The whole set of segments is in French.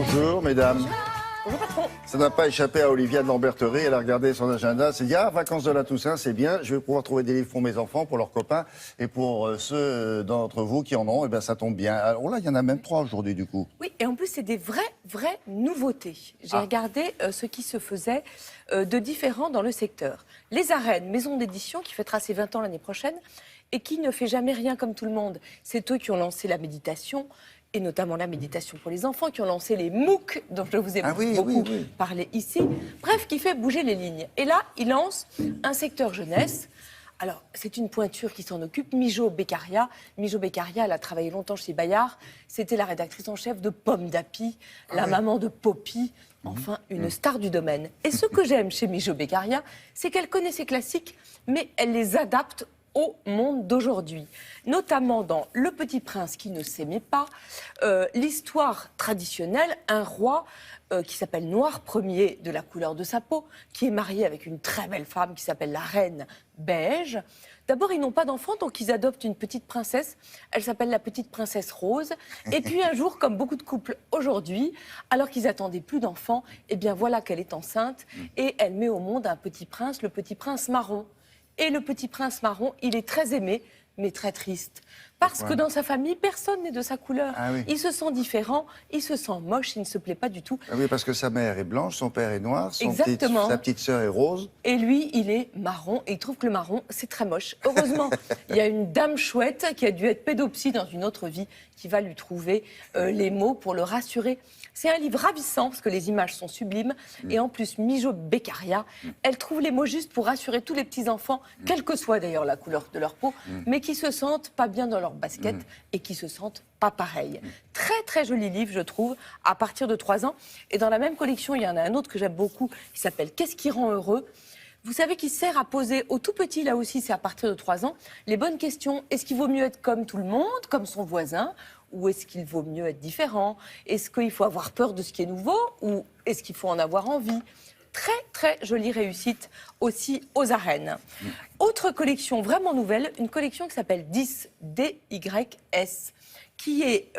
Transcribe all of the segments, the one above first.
Bonjour, mesdames. Bonjour patron. Ça n'a pas échappé à Olivia de Lamberterie. Elle a regardé son agenda. Elle s'est dit, vacances de la Toussaint, c'est bien. Je vais pouvoir trouver des livres pour mes enfants, pour leurs copains. Et pour ceux d'entre vous qui en ont, eh bien, ça tombe bien. Alors là, il y en a même 3 aujourd'hui, du coup. Oui, et en plus, c'est des vraies nouveautés. J'ai regardé ce qui se faisait de différent dans le secteur. Les Arènes, maison d'édition qui fêtera ses 20 ans l'année prochaine et qui ne fait jamais rien comme tout le monde. C'est eux qui ont lancé la méditation, et notamment la méditation pour les enfants, qui ont lancé les MOOC, dont je vous ai beaucoup parlé ici. Bref, qui fait bouger les lignes. Et là, ils lancent un secteur jeunesse. Alors, c'est une pointure qui s'en occupe, Mijo Beccaria. Mijo Beccaria, elle a travaillé longtemps chez Bayard. C'était la rédactrice en chef de Pomme d'Api, la maman de Poppy. Enfin, une star du domaine. Et ce que j'aime chez Mijo Beccaria, c'est qu'elle connaît ses classiques, mais elle les adapte au monde d'aujourd'hui, notamment dans Le Petit Prince qui ne s'aimait pas, l'histoire traditionnelle, un roi qui s'appelle Noir Ier de la couleur de sa peau, qui est marié avec une très belle femme qui s'appelle la reine Beige. D'abord, ils n'ont pas d'enfant, donc ils adoptent une petite princesse. Elle s'appelle la petite princesse Rose. Et puis un jour, comme beaucoup de couples aujourd'hui, alors qu'ils attendaient plus d'enfants, eh bien voilà qu'elle est enceinte et elle met au monde un petit prince, le petit prince marron. Et le petit prince marron, il est très aimé, mais très triste. Parce que dans sa famille, personne n'est de sa couleur. Il se sent différent, il se sent moche, il ne se plaît pas du tout. Oui, parce que sa mère est blanche, son père est noir, sa petite sœur est rose. Et lui, il est marron, et il trouve que le marron, c'est très moche. Heureusement, il y a une dame chouette qui a dû être pédopsie dans une autre vie, qui va lui trouver les mots pour le rassurer. C'est un livre ravissant, parce que les images sont sublimes. Et en plus, Mijo Beccaria, elle trouve les mots justes pour rassurer tous les petits-enfants, quelle que soit d'ailleurs la couleur de leur peau, mais qui se sentent pas bien dans leur basket et qui se sentent pas pareil. Très joli livre, je trouve, à partir de 3 ans. Et dans la même collection, il y en a un autre que j'aime beaucoup, qui s'appelle « Qu'est-ce qui rend heureux ?» Vous savez, qui sert à poser aux tout petits, là aussi, c'est à partir de 3 ans, les bonnes questions. Est-ce qu'il vaut mieux être comme tout le monde, comme son voisin, ou est-ce qu'il vaut mieux être différent? Est-ce qu'il faut avoir peur de ce qui est nouveau, ou est-ce qu'il faut en avoir envie? Très jolie réussite aussi aux Arènes. Autre collection vraiment nouvelle, une collection qui s'appelle 10, D-Y-S, qui est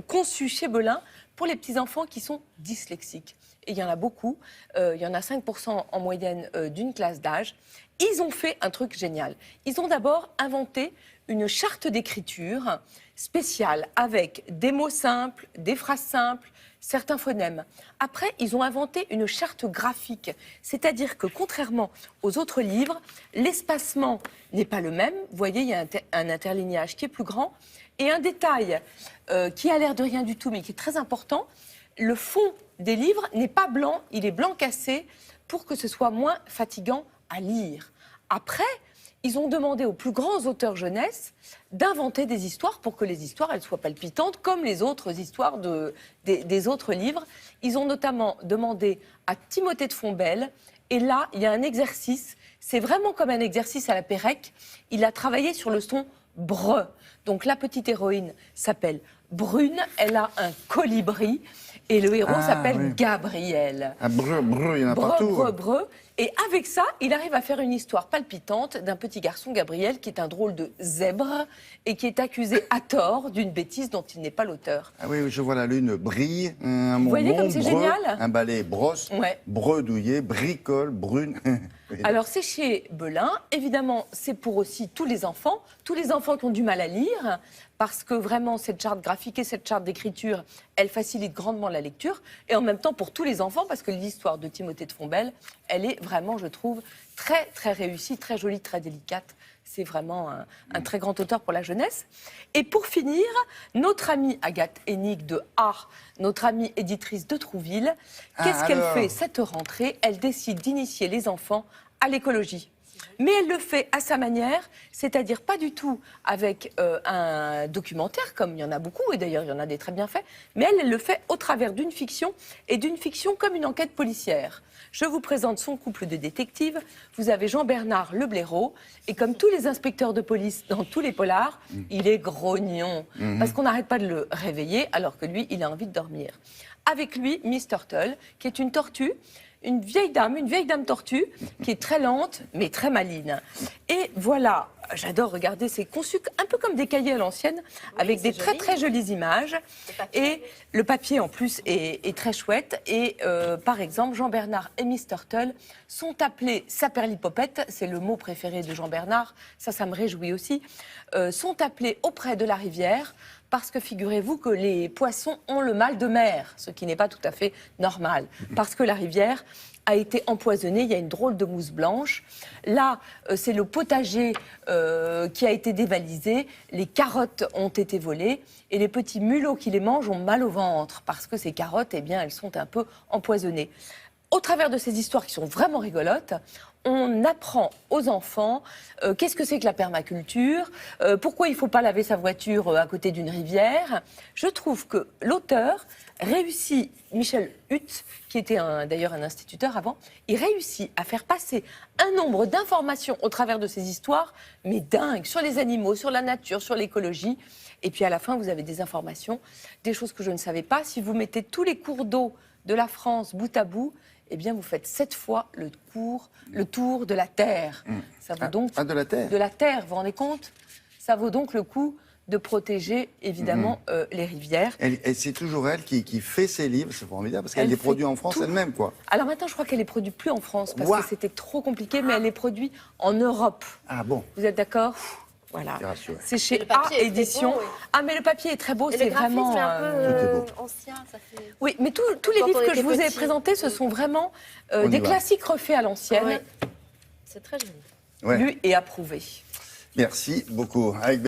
conçue chez Belin pour les petits-enfants qui sont dyslexiques. Et il y en a beaucoup, il y en a 5% en moyenne d'une classe d'âge. Ils ont fait un truc génial. Ils ont d'abord inventé une charte d'écriture spéciale avec des mots simples, des phrases simples, certains phonèmes. Après, ils ont inventé une charte graphique, c'est-à-dire que contrairement aux autres livres, l'espacement n'est pas le même. Vous voyez, il y a un interlignage qui est plus grand. Et un détail qui a l'air de rien du tout, mais qui est très important, le fond des livres n'est pas blanc, il est blanc cassé pour que ce soit moins fatigant à lire. Après, ils ont demandé aux plus grands auteurs jeunesse d'inventer des histoires pour que les histoires elles soient palpitantes comme les autres histoires des autres livres. Ils ont notamment demandé à Timothée de Fontbelle, et là, il y a un exercice, c'est vraiment comme un exercice à la Pérec. Il a travaillé sur le son bre. Donc la petite héroïne s'appelle Brune, elle a un colibri, et le héros s'appelle Gabriel. Il y en a partout. Breu. Et avec ça, il arrive à faire une histoire palpitante d'un petit garçon, Gabriel, qui est un drôle de zèbre et qui est accusé à tort d'une bêtise dont il n'est pas l'auteur. Ah oui, je vois la lune brille, un Vous voyez comme c'est génial? Un balai brosse, bredouillé, bricole, brune. Alors c'est chez Belin, évidemment c'est pour aussi tous les enfants qui ont du mal à lire, parce que vraiment cette charte graphique et cette charte d'écriture, elle facilite grandement la lecture, et en même temps pour tous les enfants, parce que l'histoire de Timothée de Fontbelle, elle est vraiment, je trouve, très réussie, très jolie, très délicate. C'est vraiment un très grand auteur pour la jeunesse. Et pour finir, notre amie Agathe Hennig de Art, notre amie éditrice de Trouville, qu'est-ce qu'elle fait cette rentrée? Elle décide d'initier les enfants à l'écologie. Mais elle le fait à sa manière, c'est-à-dire pas du tout avec un documentaire, comme il y en a beaucoup, et d'ailleurs il y en a des très bien faits, mais elle le fait au travers d'une fiction, et d'une fiction comme une enquête policière. Je vous présente son couple de détectives. Vous avez Jean-Bernard Le Blaireau, et comme tous les inspecteurs de police dans tous les polars, il est grognon, parce qu'on n'arrête pas de le réveiller, alors que lui, il a envie de dormir. Avec lui, Miss Turtle, qui est une tortue, une vieille dame tortue, qui est très lente, mais très maligne. Et voilà, j'adore regarder, c'est conçu un peu comme des cahiers à l'ancienne, avec des très très jolies images. Et le papier en plus est très chouette. Et par exemple, Jean-Bernard et Miss Turtle sont appelés saperlipopette, c'est le mot préféré de Jean-Bernard, ça me réjouit aussi, sont appelés auprès de la rivière, parce que figurez-vous que les poissons ont le mal de mer, ce qui n'est pas tout à fait normal, parce que la rivière a été empoisonnée, il y a une drôle de mousse blanche. Là, c'est le potager qui a été dévalisé, les carottes ont été volées, et les petits mulots qui les mangent ont mal au ventre, parce que ces carottes, eh bien, elles sont un peu empoisonnées. Au travers de ces histoires qui sont vraiment rigolotes, on apprend aux enfants qu'est-ce que c'est que la permaculture, pourquoi il ne faut pas laver sa voiture à côté d'une rivière. Je trouve que l'auteur réussit, Michel Hutt, qui était d'ailleurs un instituteur avant, il réussit à faire passer un nombre d'informations au travers de ces histoires, mais dingues, sur les animaux, sur la nature, sur l'écologie. Et puis à la fin, vous avez des informations, des choses que je ne savais pas. Si vous mettez tous les cours d'eau de la France bout à bout, eh bien, vous faites 7 fois le tour de la Terre. Ça vaut donc de la Terre. De la Terre, vous vous rendez compte? Ça vaut donc le coup de protéger, évidemment, les rivières. Et c'est toujours elle qui fait ses livres, c'est formidable, parce qu'elle les produit en France elle-même, quoi. Alors maintenant, je crois qu'elle les produit plus en France, parce Ouah. que c'était trop compliqué, mais elle les produit en Europe. Ah bon? Vous êtes d'accord? Voilà. C'est chez Le papier A est Édition. très beau, oui. Ah, mais le papier est très beau, Et c'est le graphisme vraiment... est un Tout est peu beau. ancien, ça fait... Oui, mais tous les Quand livres on que je était vous ai petit. présentés, ce sont vraiment On y des va. classiques refaits à l'ancienne, Ouais. C'est très joli. Ouais. lus et approuvés. Merci beaucoup. Avec